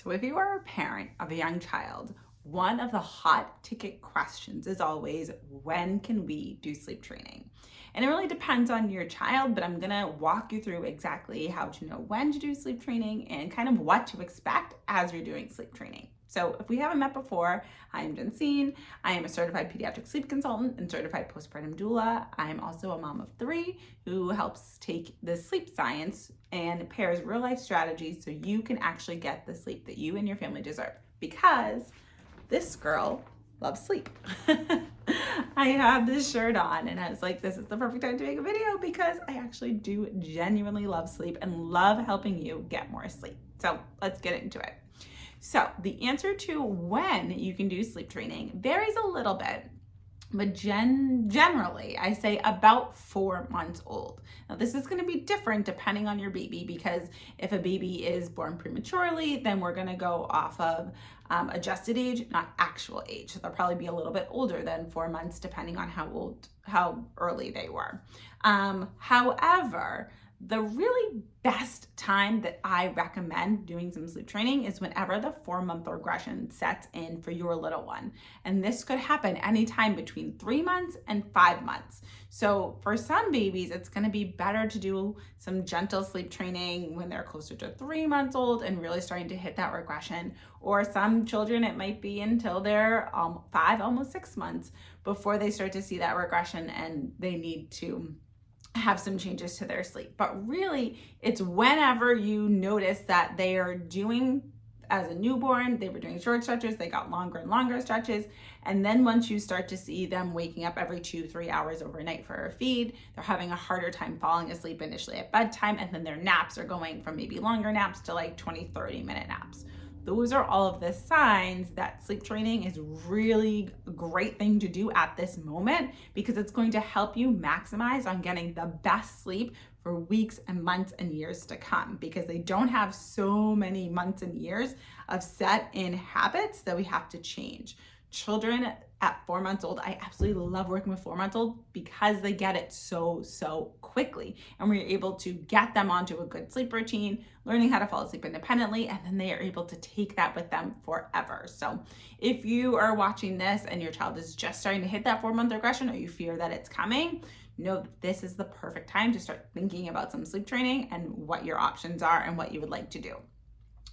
So if you are a parent of a young child, one of the hot ticket questions is always, when can we do sleep training? And it really depends on your child, but I'm gonna walk you through exactly how to know when to do sleep training and kind of what to expect as you're doing sleep training. So if we haven't met before, I'm Jensine. I am a certified pediatric sleep consultant and certified postpartum doula. I am also a mom of 3 who helps take the sleep science and pairs real life strategies so you can actually get the sleep that you and your family deserve, because this girl loves sleep. I have this shirt on and I was like, this is the perfect time to make a video because I actually do genuinely love sleep and love helping you get more sleep. So let's get into it. So the answer to when you can do sleep training varies a little bit, but generally I say about 4 months old. Now this is going to be different depending on your baby, because if a baby is born prematurely, then we're going to go off of adjusted age, not actual age. So they'll probably be a little bit older than 4 months depending on how early they were. However, the really best time that I recommend doing some sleep training is whenever the 4-month regression sets in for your little one. And this could happen anytime between 3 months and 5 months. So for some babies, it's going to be better to do some gentle sleep training when they're closer to 3 months old and really starting to hit that regression. Or some children, it might be until they're 5, almost 6 months before they start to see that regression and they need to have some changes to their sleep. But really, it's whenever you notice that they are doing, as a newborn, they were doing short stretches, they got longer and longer stretches. And then once you start to see them waking up every 2-3 hours overnight for a feed, they're having a harder time falling asleep initially at bedtime. And then their naps are going from maybe longer naps to like 20-30 minute naps. Those are all of the signs that sleep training is really a great thing to do at this moment, because it's going to help you maximize on getting the best sleep for weeks and months and years to come, because they don't have so many months and years of set in habits that we have to change. Children at 4 months old, I absolutely love working with 4 months old because they get it so quickly, and we're able to get them onto a good sleep routine, learning how to fall asleep independently, and then they are able to take that with them forever. So if you are watching this and your child is just starting to hit that 4-month regression, or you fear that it's coming, know that this is the perfect time to start thinking about some sleep training and what your options are and what you would like to do.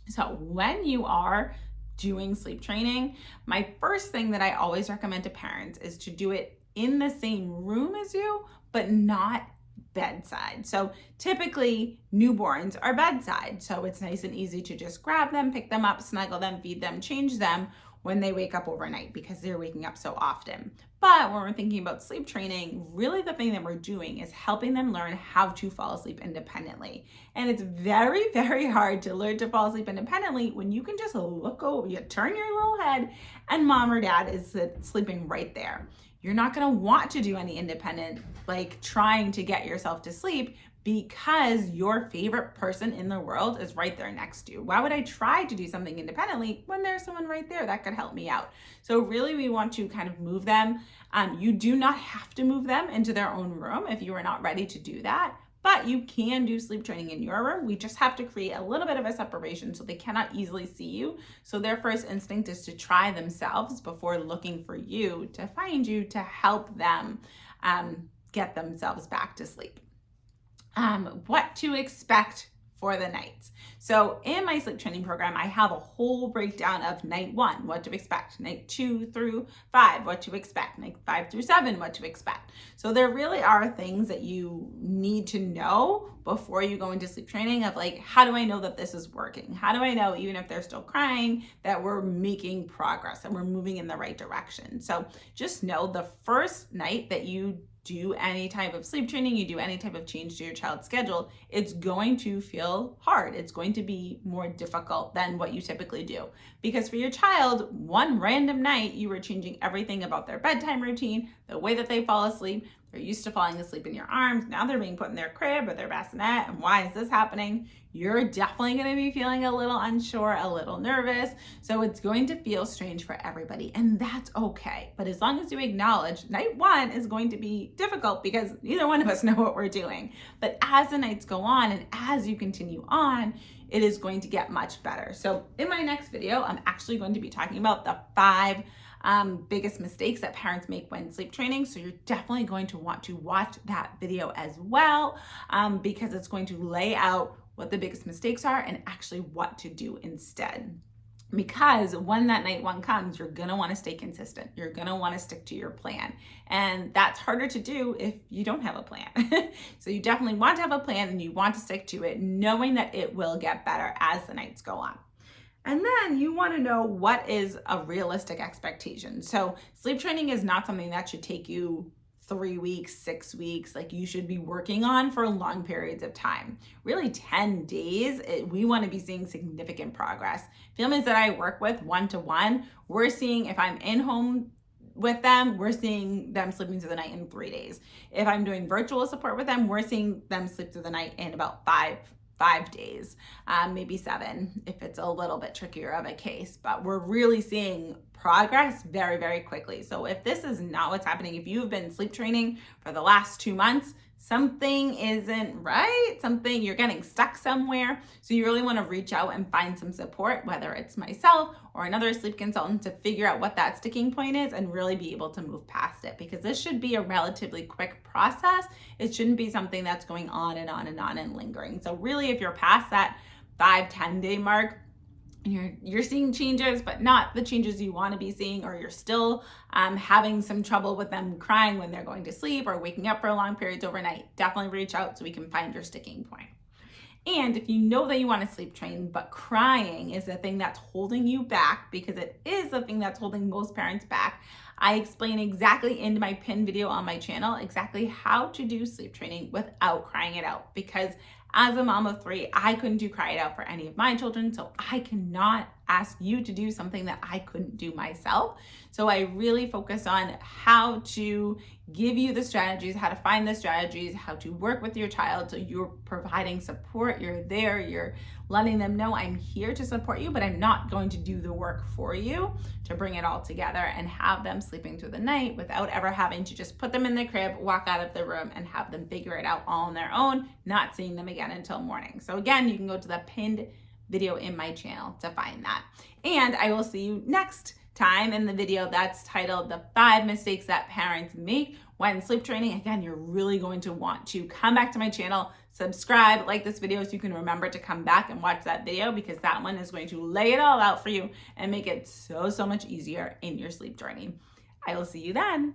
So when you are doing sleep training, my first thing that I always recommend to parents is to do it in the same room as you, but not bedside. So typically newborns are bedside. So it's nice and easy to just grab them, pick them up, snuggle them, feed them, change them when they wake up overnight, because they're waking up so often. But when we're thinking about sleep training, really the thing that we're doing is helping them learn how to fall asleep independently. And it's very hard to learn to fall asleep independently when you can just look over, you turn your little head and mom or dad is sleeping right there. You're not going to want to do any independent, like trying to get yourself to sleep, because your favorite person in the world is right there next to you. Why would I try to do something independently when there's someone right there that could help me out? So really, we want to kind of move them. You do not have to move them into their own room if you are not ready to do that, but you can do sleep training in your room. We just have to create a little bit of a separation so they cannot easily see you. So their first instinct is to try themselves before looking for you to find you to help them get themselves back to sleep. What to expect for the night. So in my sleep training program, I have a whole breakdown of night 1, what to expect, night 2 through 5, what to expect, night 5 through 7, what to expect. So there really are things that you need to know before you go into sleep training, of like, how do I know that this is working? How do I know, even if they're still crying, that we're making progress and we're moving in the right direction? So just know the first night that you do any type of sleep training, you do any type of change to your child's schedule, it's going to feel hard. It's going to be more difficult than what you typically do. Because for your child, one random night, you were changing everything about their bedtime routine, the way that they fall asleep. They're used to falling asleep in your arms. Now they're being put in their crib or their bassinet. And why is this happening? You're definitely going to be feeling a little unsure, a little nervous. So it's going to feel strange for everybody. And that's okay. But as long as you acknowledge night 1 is going to be difficult, because neither one of us know what we're doing. But as the nights go on and as you continue on, it is going to get much better. So in my next video, I'm actually going to be talking about the 5 biggest mistakes that parents make when sleep training. So you're definitely going to want to watch that video as well, because it's going to lay out what the biggest mistakes are and actually what to do instead. Because when that night one comes, you're gonna wanna stay consistent. You're gonna wanna stick to your plan. And that's harder to do if you don't have a plan. So you definitely want to have a plan and you want to stick to it, knowing that it will get better as the nights go on. And then you want to know what is a realistic expectation. So sleep training is not something that should take you 3 weeks, 6 weeks, like you should be working on for long periods of time. Really 10 days, we want to be seeing significant progress. Families that I work with one-to-one, we're seeing, if I'm in home with them, we're seeing them sleeping through the night in 3 days. If I'm doing virtual support with them, we're seeing them sleep through the night in about 5 days, maybe 7 if it's a little bit trickier of a case, but we're really seeing progress very, very quickly. So if this is not what's happening, if you've been sleep training for the last 2 months, something isn't right, you're getting stuck somewhere. So you really want to reach out and find some support, whether it's myself or another sleep consultant, to figure out what that sticking point is and really be able to move past it, because this should be a relatively quick process. It shouldn't be something that's going on and on and on and lingering. So really, if you're past that 5-10 day mark, you're seeing changes, but not the changes you want to be seeing, or you're still having some trouble with them crying when they're going to sleep or waking up for long periods overnight, definitely reach out so we can find your sticking point. And if you know that you want to sleep train, but crying is the thing that's holding you back, because it is the thing that's holding most parents back, I explain exactly in my pinned video on my channel exactly how to do sleep training without crying it out. Because as a mom of 3, I couldn't do cry it out for any of my children, so I cannot ask you to do something that I couldn't do myself. So I really focus on how to give you the strategies, how to find the strategies, how to work with your child so you're providing support, you're there, you're letting them know I'm here to support you, but I'm not going to do the work for you to bring it all together and have them sleeping through the night without ever having to just put them in the crib, walk out of the room, and have them figure it out all on their own, not seeing them again until morning. So again, you can go to the pinned video in my channel to find that. And I will see you next time in the video that's titled The 5 Mistakes That Parents Make When Sleep Training. Again, you're really going to want to come back to my channel, subscribe, like this video so you can remember to come back and watch that video, because that one is going to lay it all out for you and make it so much easier in your sleep journey. I will see you then.